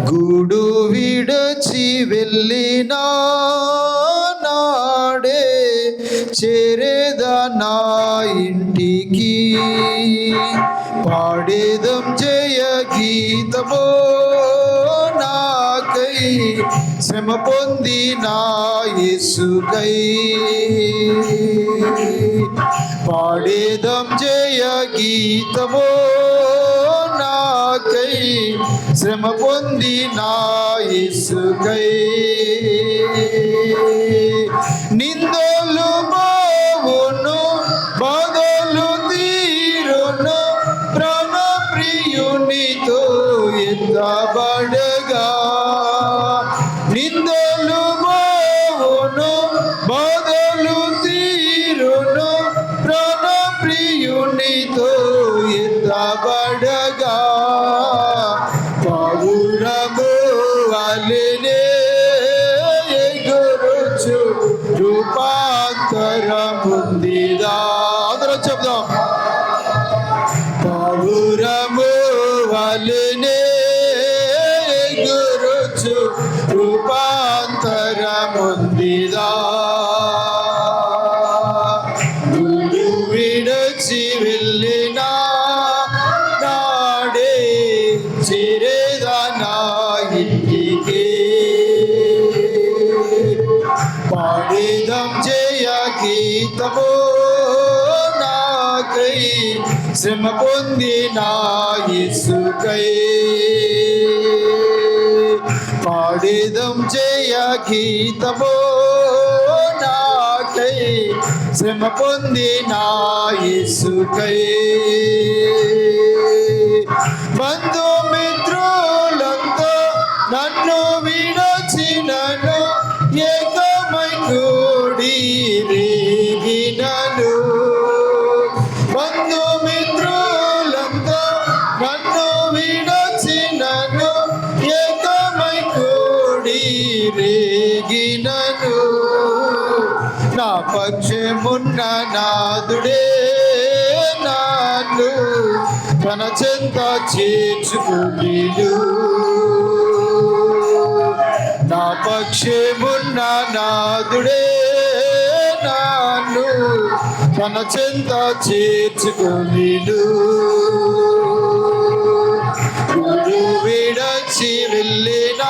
గూడు విడచి వెళ్ళిన నాడే చేరేదా నా ఇంటికి, పాడేదం జయ గీతమో నాకై శ్రమ పొంది నా యేసుకై. పాడేదం జయ గీతమో నాకై శ్రమ పొంది నా యేసుకై. నిందలు బావును బాధలు తీరును ప్రాణ ప్రియునితో ఎత్తబడగా. నిందలు బావును బాధలు తీరును ప్రాణ ప్రియునితో ఎత్తబడగా. పావురము వలెనే ఎగురుచు రూపాంతరముందిదా. అందరం చెప్దాం. పావురము వలెనే ఎగురుచు రూపాంతరముందిదా. గూడు విడచి వెళ్ళిన నాడే చేరేదా నా ఇంటికి, పాడేదం జయ గీతమో నాకై శ్రమ పొంది నా యేసుకై. పాడేదం జయ గీతమో నాకై శ్రమ పొంది నా యేసుకై. బంధుమిత్రులంతా నన్ను విడచినను, ఏకమై కూడి రేగినను. బంధుమిత్రులంతా నన్ను విడచినను, ఏకమై కూడి రేగినను. నా పక్షమున్న నాదుడే నన్ను తన చెంత చేర్చుకునిడు. నా పక్షమున్న నాదుడే నన్ను తన చెంత చేర్చుకునిడు. గూడు విడచి వెళ్ళిన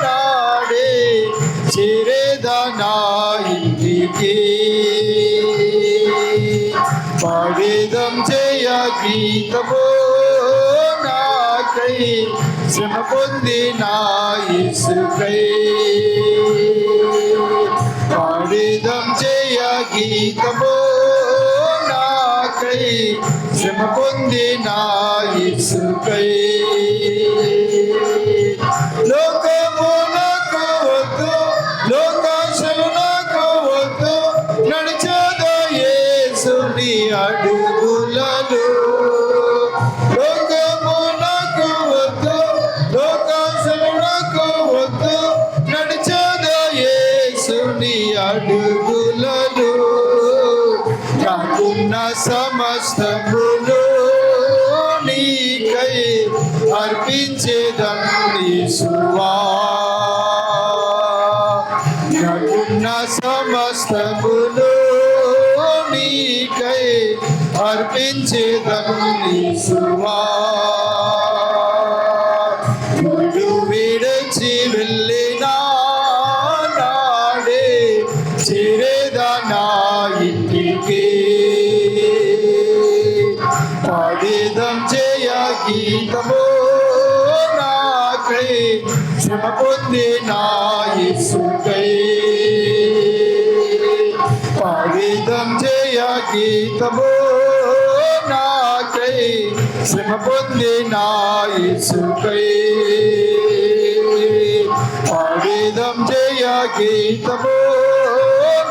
నాడే చేరేదా నా ఇంటికి, పాడేదం జయ గీతమో నాకై శ్రమ పొంది నా యేసుకై. పాడేదం జయ గీతమో నాకై శ్రమ పొంది నా యేసుకై. లోకమునకు వద్దు, లోకాశలు నాకు వద్దు, నడిచేదో యేసుని అడుగులలో. లోకమునకు వద్దు, లోకాశలు నాకు వద్దు, నడిచేదో యేసుని అడుగులలో. నాకున్న సమస్తమును నీకై అర్పించేదను యేసువా. నాకున్న సమస్తమును నీకై అర్పించేదను యేసువా. గూడు విడచి వెళ్ళిన నాడే చేరేదా నా ఇంటికి, పాడేదం జయ గీతమో నాకై శ్రమ పొంది నా యేసుకై. పాడేదం జయ గీతమో నాకై శ్రమ పొంది నా యేసుకై. పాడేదం జయ గీతమో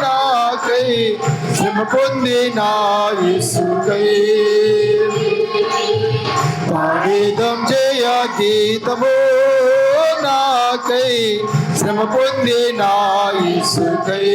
నాకై శ్రమ పొంది నా యేసుకై. పాడేదం జయ గీతమో నాకై శ్రమ పొంది నా యేసుకై.